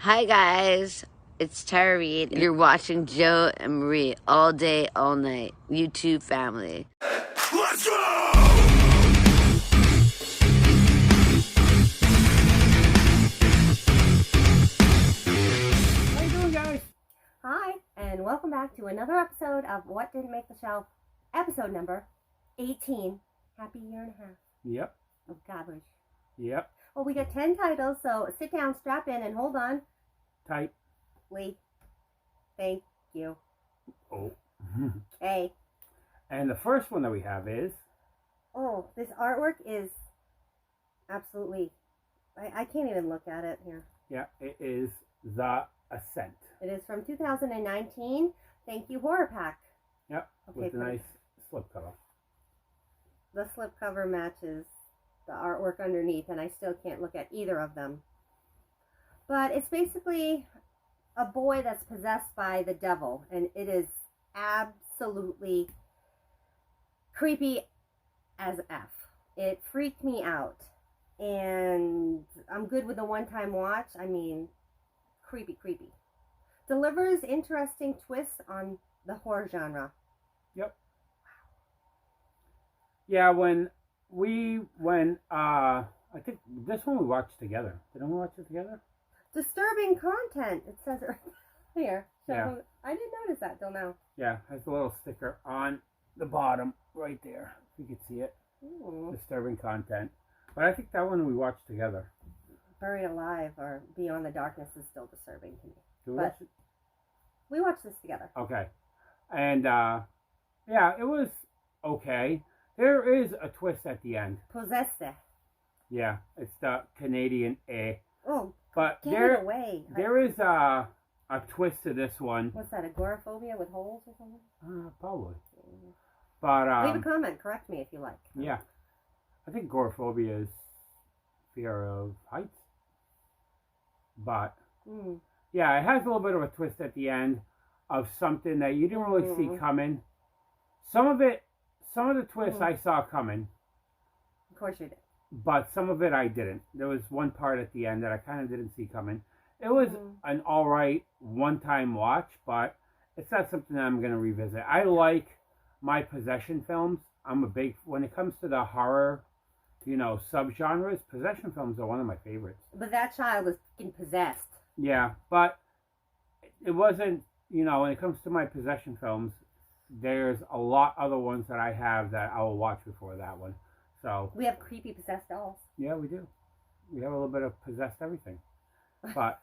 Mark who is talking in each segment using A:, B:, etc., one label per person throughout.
A: Hi guys, it's Tara Reid. You're watching Joe and Marie all day, all night. YouTube family.
B: Let's go!
C: How you doing, guys? Hi, and welcome back to another episode of What Didn't Make the Shelf, episode number 18. Happy year and a half
D: Yep.
C: of garbage.
D: Yep.
C: Well, we got 10 titles, so sit down, strap in, and hold on.
D: Tight.
C: Lee. Thank you.
D: Oh.
C: Okay.
D: And the first one that we have is...
C: Oh, this artwork is absolutely... I can't even look at it here.
D: Yeah, it is The Ascent.
C: It is from 2019. Thank you, Horror Pack.
D: Yep.
C: Okay,
D: With a nice slipcover.
C: The slipcover matches the artwork underneath, and I still can't look at either of them. But it's basically a boy that's possessed by the devil, and it is absolutely creepy as F. It freaked me out, and I'm good with a one-time watch. I mean, creepy. Delivers interesting twists on the horror genre.
D: Yep. Yeah, I think this one we watched together. Didn't we watch it together?
C: Disturbing content, it says right here. So
D: Yeah.
C: I didn't notice that till now.
D: Yeah, has a little sticker on the bottom right there. If you can see it.
C: Ooh.
D: Disturbing content. But I think that one we watched together.
C: Buried Alive or Beyond the Darkness is still disturbing to me.
D: Did we
C: But-
D: watch it?
C: We watched this together.
D: Okay. And, yeah, it was okay. There is a twist at the end.
C: Possessed.
D: Yeah, it's the Canadian A.
C: Oh,
D: But
C: get it away.
D: there is a twist to this one.
C: What's that, agoraphobia with holes or something?
D: Probably. But,
C: Leave a comment. Correct me if you like.
D: yeah. I think agoraphobia is fear of heights. But,
C: Mm.
D: yeah, it has a little bit of a twist at the end of something that you didn't really see coming. Some of the twists I saw coming.
C: Of course you did.
D: But some of it I didn't. There was one part at the end that I kind of didn't see coming. It was an alright one-time watch, but it's not something that I'm going to revisit. I like my possession films. When it comes to the horror, subgenres, possession films are one of my favorites.
C: But that child was fucking possessed.
D: Yeah, but it wasn't, when it comes to my possession films, there's a lot other ones that I have that I will watch before that one. So
C: We have creepy possessed dolls.
D: yeah, we do. We have a little bit of possessed everything. But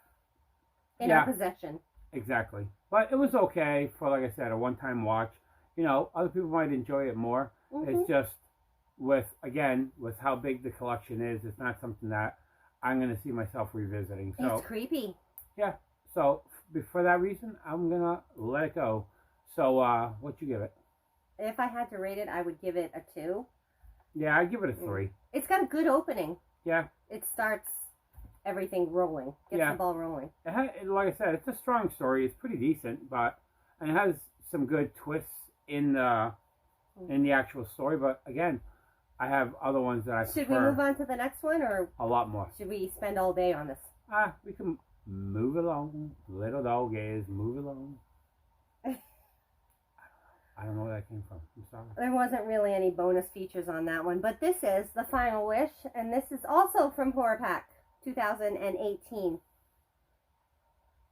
C: In
D: yeah,
C: our possession.
D: exactly. But it was okay for, like I said, a one-time watch. Other people might enjoy it more. It's just with how big the collection is, it's not something that I'm going to see myself revisiting. So
C: It's creepy.
D: yeah. So for that reason, I'm going to let it go. So what'd you give it?
C: If I had to rate it, I would give it a 2.
D: Yeah, I'd give it a 3.
C: It's got a good opening.
D: Yeah.
C: It starts everything rolling. Gets
D: Yeah.
C: the ball rolling.
D: Like I said, it's a strong story. It's pretty decent, and it has some good twists in the actual story. But again, I have other ones that I prefer.
C: Should we move on to the next one, or
D: a lot more.
C: should we spend all day on this?
D: We can move along. Little doggies, move along. I don't know where that came from. I'm sorry.
C: There wasn't really any bonus features on that one, but this is The Final Wish, and this is also from Horror Pack 2018.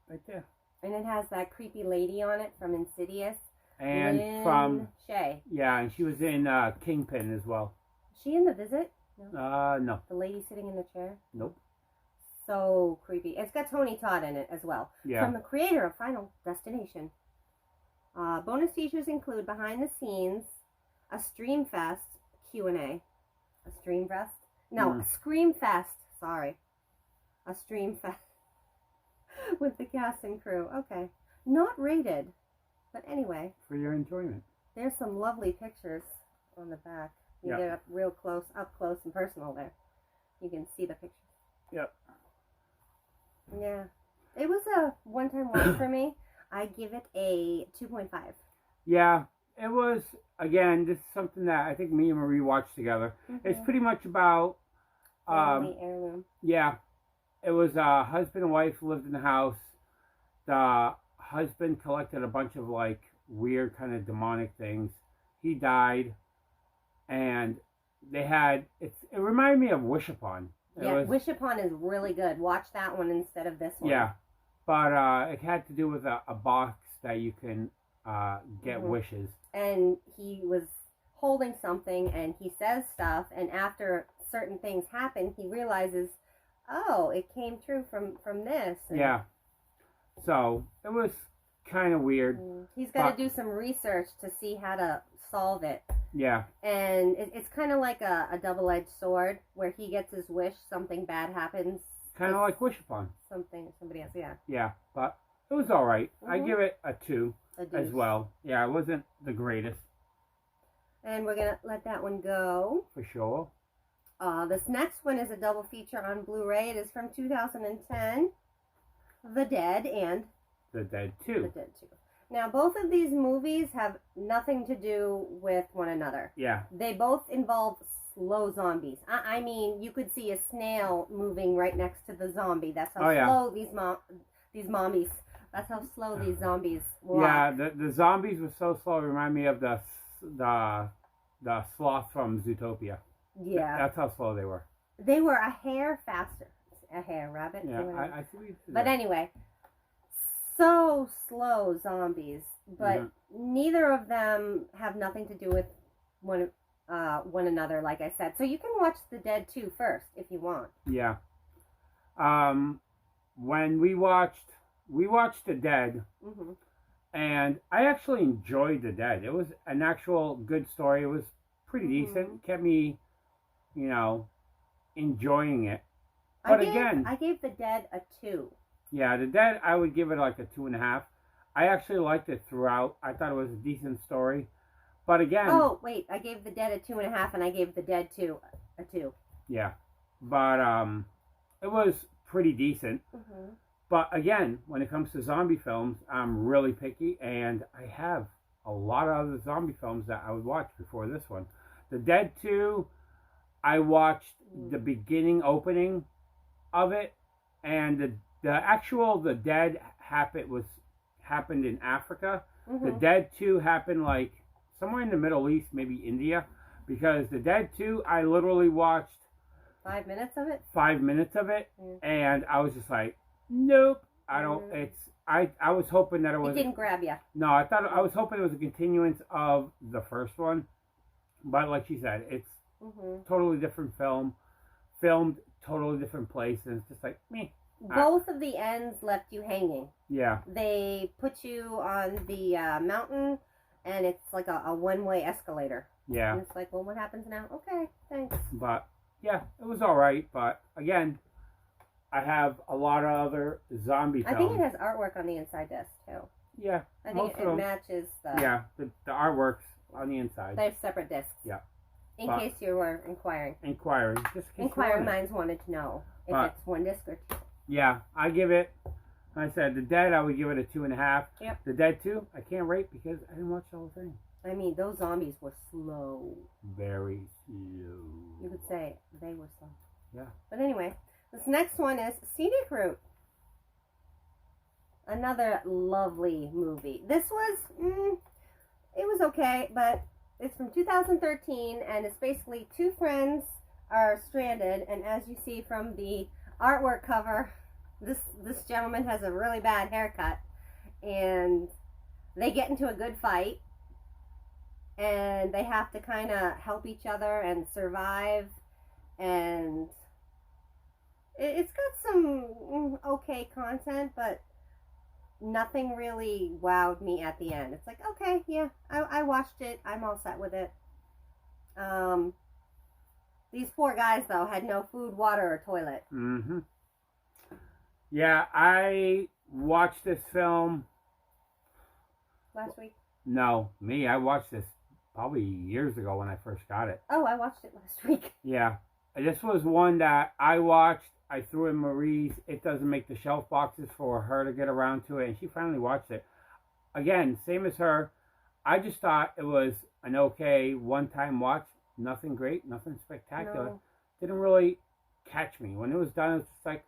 D: Right there.
C: And it has that creepy lady on it from Insidious.
D: And
C: Lynn
D: from
C: Shay.
D: yeah, and she was in Kingpin as well.
C: Is she in The Visit? No.
D: No.
C: The lady sitting in the chair?
D: Nope.
C: So creepy. It's got Tony Todd in it as well.
D: Yeah.
C: From the creator of Final Destination. Bonus features include behind the scenes, a Streamfest Q&A. A Streamfest? No, a Screamfest. Sorry. A Streamfest. With the cast and crew. Okay. Not rated. But anyway.
D: For your enjoyment.
C: There's some lovely pictures on the back. You
D: Yep.
C: get up close and personal there. You can see the pictures.
D: Yep.
C: Yeah. It was a one-time watch for me. I give it a 2.5.
D: Yeah, it was, again, this is something that I think me and Marie watched together. It's pretty much about,
C: Family heirloom.
D: yeah, it was a husband and wife lived in the house. The husband collected a bunch of like weird kind of demonic things. He died, and they had it reminded me of Wish Upon.
C: Wish Upon is really good. Watch that one instead of this one.
D: Yeah, but it had to do with a box that you can get wishes. And
C: he was holding something, and he says stuff, and after certain things happen, he realizes, oh, it came true from this. And
D: yeah. So it was kind of weird.
C: He's got to do some research to see how to solve it.
D: Yeah.
C: And it's kind of like a double-edged sword, where he gets his wish, something bad happens.
D: Kind of like Wish Upon.
C: Somebody else, yeah.
D: Yeah, but it was all right. I give it a 2 as well. Yeah, it wasn't the greatest.
C: And we're going to let that one go.
D: For sure.
C: This next one is a double feature on Blu-ray. It is from 2010. The Dead and
D: The Dead 2.
C: The Dead 2. Now, both of these movies have nothing to do with one another.
D: Yeah.
C: They both involve slow zombies. I mean, you could see a snail moving right next to the zombie. That's how slow these mommies. That's how slow these zombies walk.
D: Yeah, the zombies were so slow. It reminded me of the sloth from Zootopia.
C: Yeah.
D: That's how slow they were.
C: They were a hair faster. A hair, rabbit.
D: Yeah, I see.
C: But anyway, so slow zombies, but neither of them have nothing to do with one another, like I said. So you can watch The Dead 2 first if you want.
D: Yeah. When we watched The Dead, and I actually enjoyed The Dead. It was an actual good story. It was pretty decent. It kept me, enjoying it. But
C: I gave The Dead a 2.
D: Yeah, The Dead, I would give it like a 2.5. I actually liked it throughout. I thought it was a decent story. But again...
C: Oh, wait. I gave The Dead a 2.5, and I gave The Dead 2 a 2.
D: Yeah. But it was pretty decent. But again, when it comes to zombie films, I'm really picky. And I have a lot of other zombie films that I would watch before this one. The Dead 2, I watched the beginning opening of it, and the Dead happened in Africa. The Dead 2 happened like somewhere in the Middle East, maybe India, because The Dead 2, I literally watched
C: 5 minutes of it.
D: 5 minutes of it, and I was just like, nope, I don't. I was hoping that it was.
C: It didn't grab you.
D: No, I was hoping it was a continuance of the first one, but like she said, it's totally different film, filmed totally different place, and it's just like me.
C: Both of the ends left you hanging.
D: Yeah.
C: They put you on the mountain, and it's like a one-way escalator.
D: Yeah.
C: And it's like, well, what happens now? Okay, thanks.
D: But yeah, it was all right. But again, I have a lot of other zombie films.
C: I think it has artwork on the inside disc too.
D: Yeah.
C: I think it matches the.
D: Yeah, the artwork's on the inside.
C: They have separate discs.
D: Yeah.
C: In case you were inquiring.
D: Just in case
C: inquiring minds wanted to know if it's one disc or two.
D: Yeah, I give it. Like I said, The Dead, I would give it a 2.5.
C: Yep.
D: The Dead 2, I can't rate because I didn't watch the whole thing.
C: I mean, those zombies were slow.
D: Very slow.
C: You could say they were slow.
D: Yeah.
C: But anyway, this next one is Scenic Route. Another lovely movie. This was, it was okay, but it's from 2013, and it's basically two friends are stranded, and as you see from the artwork cover, this gentleman has a really bad haircut, and they get into a good fight, and they have to kind of help each other and survive, and it's got some okay content, but nothing really wowed me at the end. It's like, okay, yeah, I watched it. I'm all set with it. These poor guys, though, had no food, water, or toilet.
D: Mm-hmm. Yeah, I watched this film...
C: Last week?
D: No, I watched this probably years ago when I first got it.
C: Oh, I watched it last week.
D: Yeah. This was one that I watched. I threw in Marie's. It doesn't make the shelf boxes for her to get around to it, and she finally watched it. Again, same as her. I just thought it was an okay one-time watch. Nothing great, nothing spectacular.
C: No.
D: Didn't really catch me. When it was done, it was just like,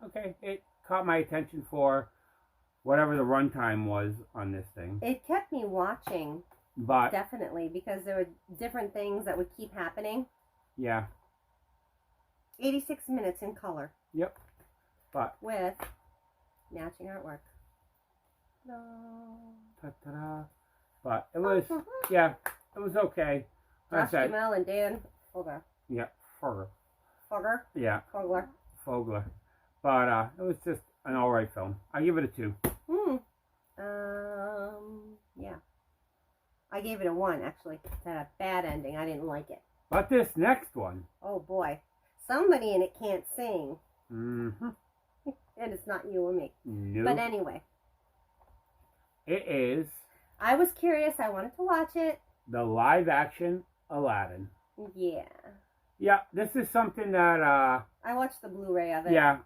D: okay. It caught my attention for whatever the runtime was on this thing.
C: It kept me watching,
D: but
C: definitely, because there were different things that would keep happening.
D: Yeah.
C: 86 minutes in color.
D: Yep. But
C: with matching artwork. No.
D: Ta-ta-da. But it was, yeah, it was okay. Like
C: Josh Duhamel and Dan Fogler.
D: Yeah, Fogler.
C: Fogler?
D: Yeah.
C: Fogler.
D: Fogler. But it was just an alright film. I give it a 2.
C: Yeah. I gave it a 1, actually. It had a bad ending. I didn't like it.
D: But this next one.
C: Oh, boy. Somebody in it can't sing.
D: Mm-hmm.
C: And it's not you or me.
D: Nope.
C: But anyway.
D: It is.
C: I was curious. I wanted to watch it.
D: The live action Aladdin.
C: Yeah.
D: Yeah, this is something that
C: I watched the Blu-ray of it.
D: Yeah,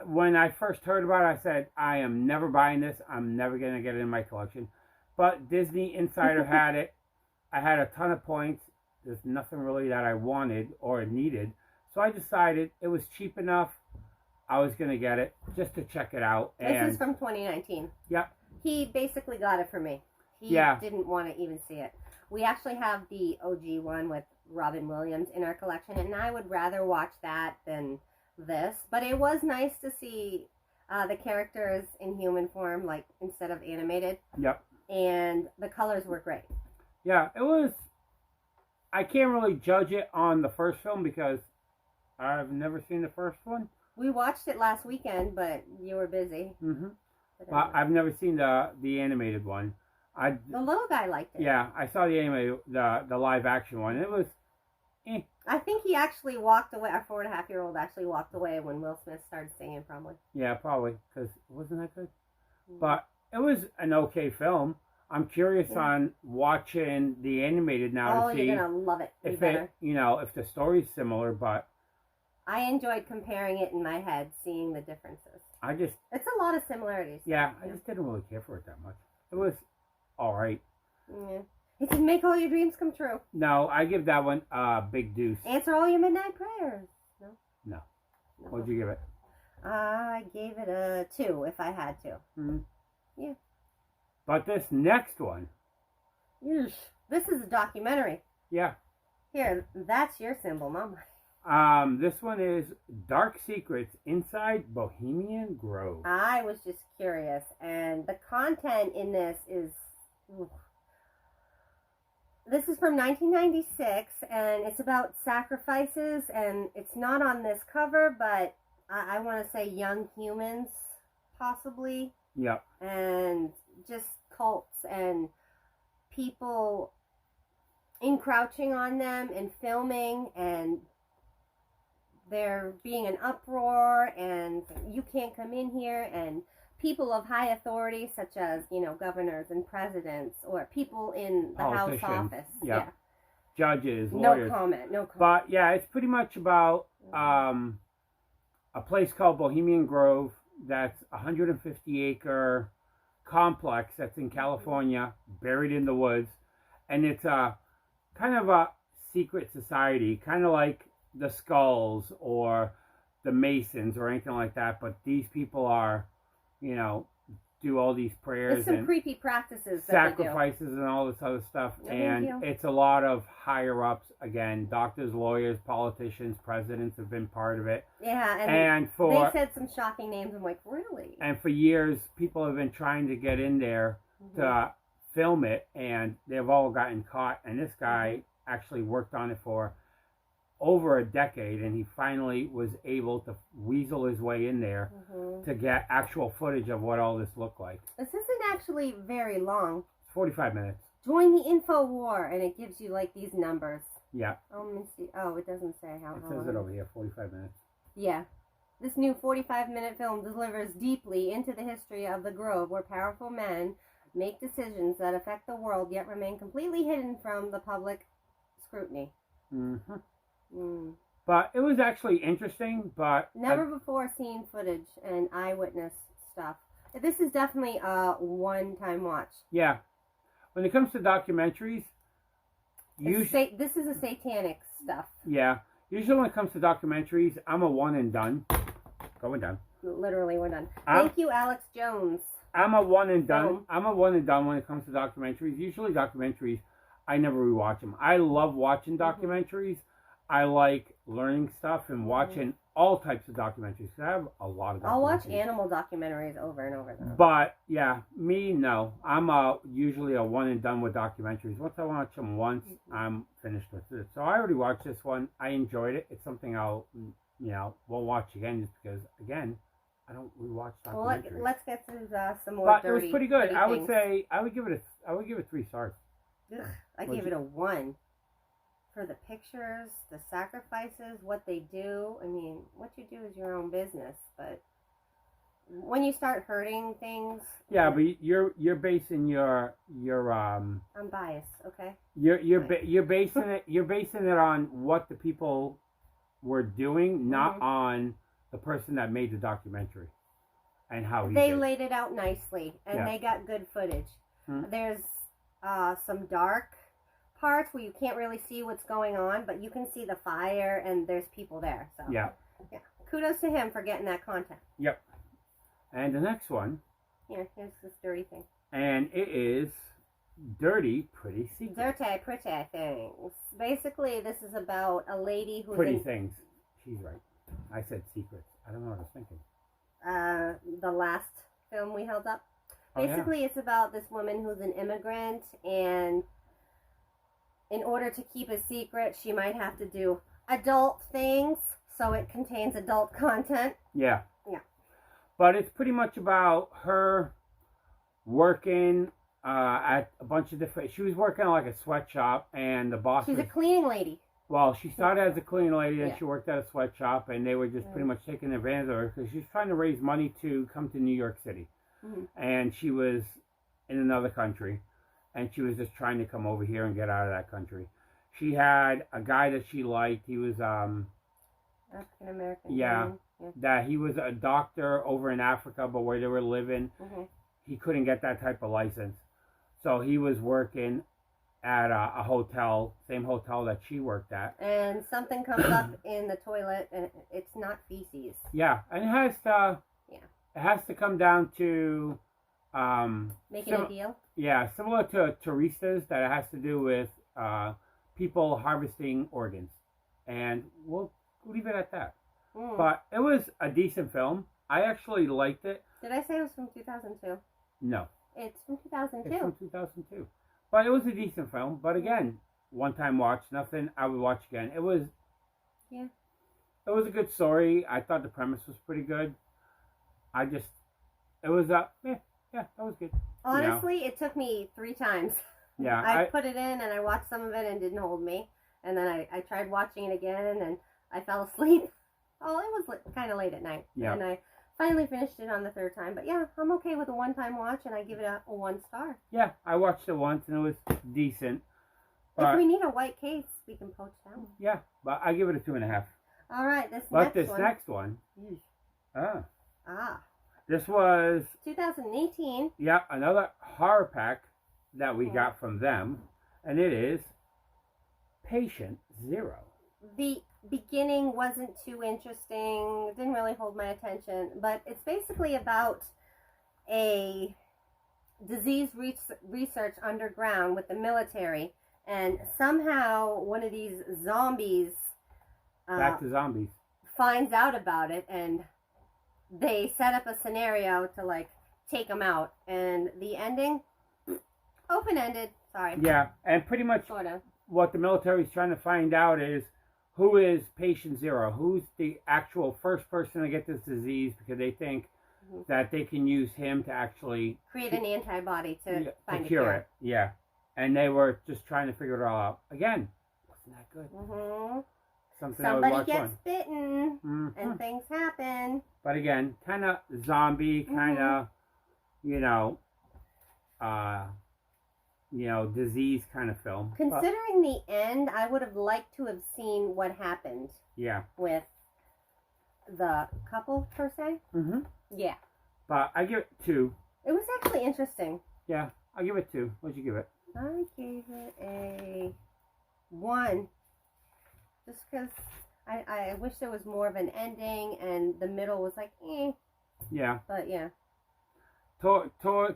D: when I first heard about it, I said, I am never buying this. I'm never going to get it in my collection. But Disney Insider had it. I had a ton of points. There's nothing really that I wanted or needed. So I decided it was cheap enough. I was going to get it just to check it out.
C: This is from 2019.
D: Yep.
C: He basically got it for me. He didn't want to even see it. We actually have the OG one with Robin Williams in our collection, and I would rather watch that than this. But it was nice to see the characters in human form, like instead of animated.
D: Yep.
C: And the colors were great.
D: Yeah, it was. I can't really judge it on the first film because I've never seen the first one.
C: We watched it last weekend, but you were busy.
D: Mm-hmm. But I've never seen the animated one.
C: The little guy liked it.
D: Yeah, I saw the animated, the live action one. It was,
C: I think he actually walked away. Our 4.5-year-old actually walked away when Will Smith started singing, probably.
D: Yeah, probably, because it wasn't that good. But it was an okay film. I'm curious on watching the animated now to see.
C: You're gonna love it.
D: If if the story's similar, but
C: I enjoyed comparing it in my head, seeing the differences.
D: It's
C: a lot of similarities.
D: Yeah, I just didn't really care for it that much. It was all right.
C: Yeah. It can make all your dreams come true.
D: No, I give that one a big deuce.
C: Answer all your midnight prayers.
D: No. What'd you give it?
C: I gave it a 2 if I had to.
D: Mm-hmm.
C: Yeah.
D: But this next one.
C: Yeesh. This is a documentary.
D: Yeah.
C: Here, that's your symbol, Mama.
D: This one is Dark Secrets Inside Bohemian Grove.
C: I was just curious, and the content in this is... This is from 1996, and it's about sacrifices, and it's not on this cover, but I want to say young humans, possibly.
D: Yep.
C: And just cults and people encroaching on them and filming, and there being an uproar, and you can't come in here, and people of high authority, such as, governors and presidents, or people in the House office.
D: Yep. Yeah. Judges, lawyers.
C: No comment.
D: But, yeah, it's pretty much about a place called Bohemian Grove that's a 150-acre complex that's in California, buried in the woods. And it's a kind of a secret society, kind of like the Skulls or the Masons or anything like that. But these people are, do all these prayers
C: some
D: and
C: creepy practices,
D: sacrifices and all this other stuff. And it's a lot of higher ups, again, doctors, lawyers, politicians, presidents have been part of it.
C: Yeah,
D: and
C: they said some shocking names. I'm like, really?
D: And for years, people have been trying to get in there to film it, and they've all gotten caught. And this guy actually worked on it for over a decade, and he finally was able to weasel his way in there to get actual footage of what all this looked like.
C: This isn't actually very long.
D: 45 minutes.
C: Join the info war, and it gives you like these numbers.
D: Yeah.
C: Oh, let me see. Oh, it doesn't say how long.
D: It says it over here, 45 minutes.
C: Yeah. This new 45-minute film delivers deeply into the history of the Grove, where powerful men make decisions that affect the world, yet remain completely hidden from the public scrutiny.
D: Mm-hmm. But it was actually interesting, but...
C: Never before seen footage and eyewitness stuff. This is definitely a one-time watch.
D: Yeah. When it comes to documentaries...
C: This is a satanic stuff.
D: Yeah. Usually when it comes to documentaries, I'm a one and done. Going down.
C: Literally, we're done. Thank you, Alex Jones.
D: I'm a one and done. I'm a one and done when it comes to documentaries. Usually documentaries, I never rewatch them. I love watching documentaries. I like learning stuff and watching all types of documentaries. I have a lot of documentaries.
C: I'll watch animal documentaries over and over. Though.
D: But yeah, me no. I'm usually a one and done with documentaries. Once I watch them once, I'm finished with it. So I already watched this one. I enjoyed it. It's something I'll won't watch again just because again, I don't rewatch documentaries.
C: Well, let's get to some more.
D: But it was pretty good. I would say I would give it 3 stars.
C: Ugh, I gave it a 1 for the pictures, the sacrifices, what they do. I mean, what you do is your own business, but when you start hurting things.
D: Yeah, but you're basing your
C: I'm biased, okay.
D: You're basing it on what the people were doing, not on the person that made the documentary and how
C: they laid it out nicely, and they got good footage. There's some dark parts where you can't really see what's going on, but you can see the fire and there's people there. So yeah. Kudos to him for getting that content.
D: Yep. And the next one.
C: Here's this dirty thing.
D: And it is Dirty Pretty Secrets.
C: Dirty Pretty Things. Basically, this is about a lady who's
D: Pretty Things. She's right. I said secrets. I don't know what I was thinking.
C: The last film we held up. Basically, it's about this woman who's an immigrant, and in order to keep a secret, she might have to do adult things, so it contains adult content.
D: Yeah.
C: Yeah.
D: But it's pretty much about her working at a bunch of different... She was working at like a sweatshop, and the boss
C: She's a cleaning lady.
D: Well, she started as a cleaning lady, and she worked at a sweatshop, and they were just pretty much taking advantage of her because she was trying to raise money to come to New York City. And she was in another country, and she was just trying to come over here and get out of that country. She had a guy that she liked. He was African
C: American.
D: Yeah, that he was a doctor over in Africa, but where they were living, he couldn't get that type of license. So he was working at a hotel, same hotel that she worked at. And
C: something comes up in the toilet, and it's not feces.
D: Yeah, and it has to come down to
C: making a deal.
D: Yeah, similar to Teresa's, that it has to do with people harvesting organs, and we'll leave it at that. But it was a decent film. I actually liked it.
C: Did I say it was from 2002?
D: No,
C: it's from 2002.
D: It's from 2002. But it was a decent film. But again, one-time watch, nothing I would watch again. It was a good story. I thought the premise was pretty good. That was good.
C: Honestly, it took me 3 times.
D: Yeah.
C: I put it in and I watched some of it and it didn't hold me. And then I tried watching it again and I fell asleep. Oh, it was kind of late at night.
D: Yeah.
C: And I finally finished it on the 3rd time. But yeah, I'm okay with a one-time watch and I give it a 1 star.
D: Yeah, I watched it once and it was decent. But
C: if we need a white case, we can poach that one.
D: Yeah, but I give it a 2.5.
C: All right, this
D: next one. This was
C: 2018.
D: Yeah, another horror pack that we got from them, and it is Patient Zero.
C: The beginning wasn't too interesting, didn't really hold my attention, but it's basically about a disease research underground with the military, and somehow one of these zombies
D: back to zombies
C: finds out about it, and they set up a scenario to like take them out, and the ending open-ended. Sorry.
D: Yeah, and pretty much what the military is trying to find out is who is Patient Zero, who's the actual first person to get this disease, because they think that they can use him to actually
C: create an antibody to find
D: cure it. Yeah, and they were just trying to figure it all out. Again, wasn't that good?
C: Somebody gets bitten and things happen.
D: But again, kind of zombie, kind of, disease kind of film.
C: Considering the end, I would have liked to have seen what happened.
D: Yeah.
C: With the couple, per se. Yeah.
D: But I give it 2.
C: It was actually interesting.
D: Yeah, I give it 2. What'd you give it?
C: I gave it a 1. Just because I wish there was more of an ending, and the middle was like, eh.
D: Yeah.
C: But yeah.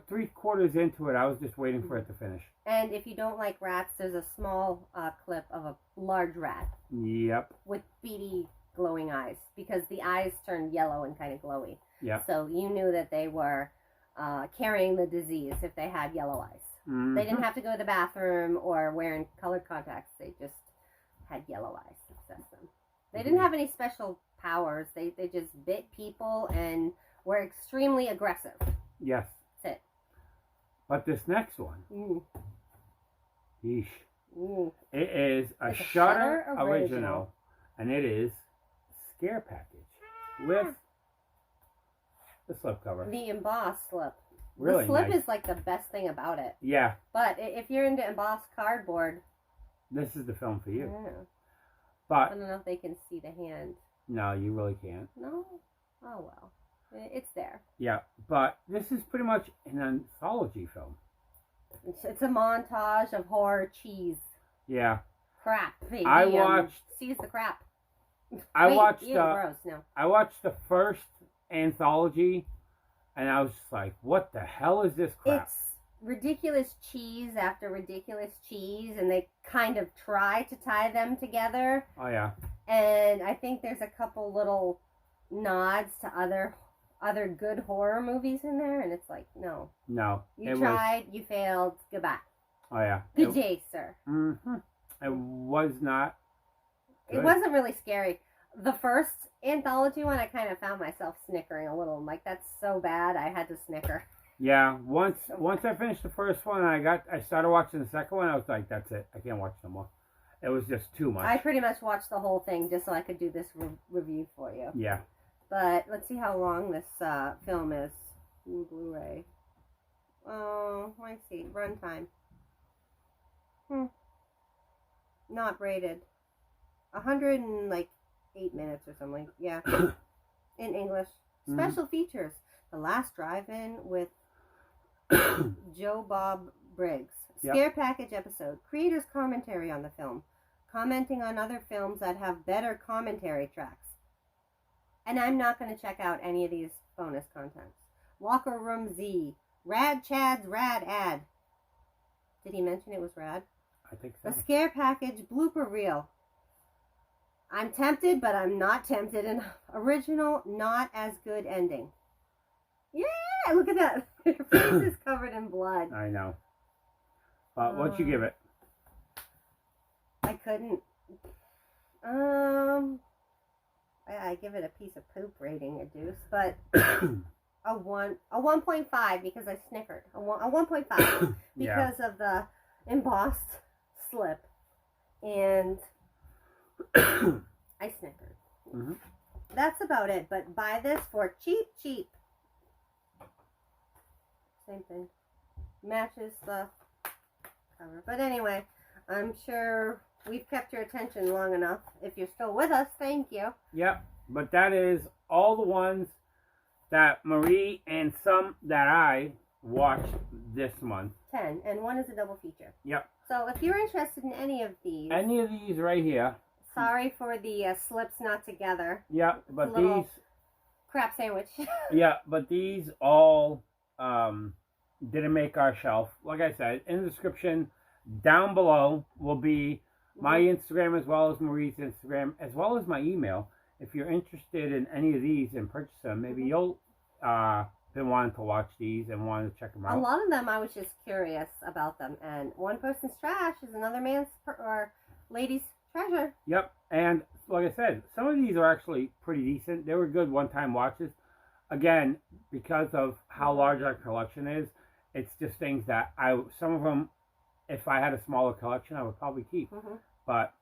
D: Three-quarters into it, I was just waiting for it to finish.
C: And if you don't like rats, there's a small clip of a large rat.
D: Yep.
C: With beady, glowing eyes, because the eyes turned yellow and kind of glowy.
D: Yeah.
C: So you knew that they were carrying the disease if they had yellow eyes.
D: Mm-hmm.
C: They didn't have to go to the bathroom or wearing colored contacts. They just had yellow eyes. That's them. They didn't have any special powers. They just bit people and were extremely aggressive.
D: Yes.
C: That's it.
D: But this next one, yeesh. It is a
C: It's a
D: Shudder
C: Shudder
D: original, and it is Scare Package with the slipcover.
C: The embossed slip.
D: Really
C: the slip
D: nice.
C: is like the best thing about it.
D: Yeah.
C: But if you're into embossed cardboard,
D: This is the film for you.
C: I
D: But
C: don't know if they can see the hand.
D: no, you really can't.
C: No? Oh well. It's there.
D: Yeah, but this is pretty much an anthology film.
C: It's a montage of horror cheese.
D: Yeah.
C: Crap. Baby.
D: I watched.
C: Seize the crap.
D: I
C: Wait,
D: watched.
C: ew, gross. No.
D: I watched the first anthology, and I was just like, "What the hell is this crap?"
C: It's ridiculous cheese after ridiculous cheese, and they kind of try to tie them together.
D: Oh yeah.
C: And I think there's a couple little nods to other good horror movies in there, and it's like, no.
D: No.
C: You tried, you failed, goodbye.
D: Oh yeah.
C: Good day, sir.
D: Mm-hmm. It was not. Good.
C: It wasn't really scary. The first anthology one, I kind of found myself snickering a little. I'm like, that's so bad, I had to snicker.
D: Yeah. Once I finished the first one, I started watching the second one. I was like, that's it. I can't watch no more. It was just too much.
C: I pretty much watched the whole thing just so I could do this review for you.
D: Yeah.
C: But let's see how long this film is. Blu-ray. Oh, let's see. Runtime. Not rated. 108 minutes or something. Yeah. In English. Special features. The Last Drive-In with Joe Bob Briggs. Scare Package episode. Creator's commentary on the film. Commenting on other films that have better commentary tracks. And I'm not going to check out any of these bonus contents. Locker Room Z. Rad Chad's Rad Ad. Did he mention it was rad?
D: I think so.
C: The Scare Package blooper reel. I'm tempted, but I'm not tempted. An original, not as good ending. Yeah, look at that. Your face is covered in blood.
D: I know. What'd you give it?
C: I couldn't. I give it a piece of poop rating, a deuce, but a 1.5 because I snickered. A 1.5 because of the embossed slip, and I snickered.
D: Mm-hmm.
C: That's about it. But buy this for cheap. Same thing. Matches the cover. But anyway, I'm sure we've kept your attention long enough. If you're still with us, thank you.
D: Yep, but that is all the ones that Marie and some that I watched this month.
C: 10, and one is a double feature.
D: Yep.
C: So if you're interested in any of these...
D: Any of these right here.
C: Sorry for the slips not together.
D: Yeah, but these...
C: crap sandwich.
D: Yeah, but these all didn't make our shelf. Like I said, in the description down below will be my Instagram as well as Marie's Instagram, as well as my email. If you're interested in any of these and purchase them, maybe you'll been wanting to watch these and wanting to check them out.
C: A lot of them I was just curious about them, and one person's trash is another man's or lady's treasure.
D: Yep, and like I said, some of these are actually pretty decent. They were good one-time watches. Again, because of how large our collection is, it's just things that some of them, if I had a smaller collection, I would probably keep. But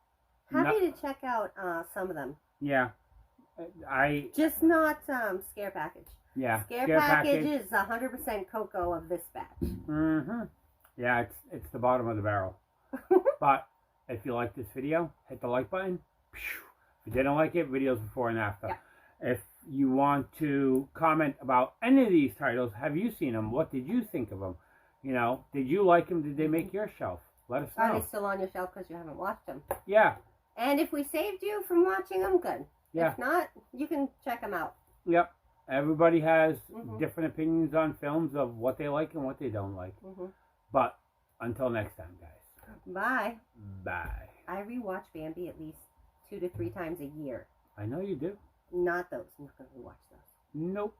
C: happy to check out some of them.
D: Yeah,
C: just not Scare Package.
D: Yeah,
C: Scare Package is 100% cocoa of this batch.
D: Yeah, it's the bottom of the barrel. But if you like this video, hit the like button. If you didn't like it, videos before and after.
C: Yeah.
D: If you want to comment about any of these titles, have you seen them? What did you think of them? You know, did you like them? Did they make your shelf? Let us know.
C: Are they still on your shelf because you haven't watched them?
D: Yeah.
C: And if we saved you from watching them, good.
D: Yeah.
C: If not, you can check them out.
D: Yep. Everybody has different opinions on films of what they like and what they don't like. But until next time, guys.
C: Bye.
D: Bye.
C: I rewatch Bambi at least 2 to 3 times a year.
D: I know you do.
C: Not those. I'm not going to rewatch those.
D: Nope.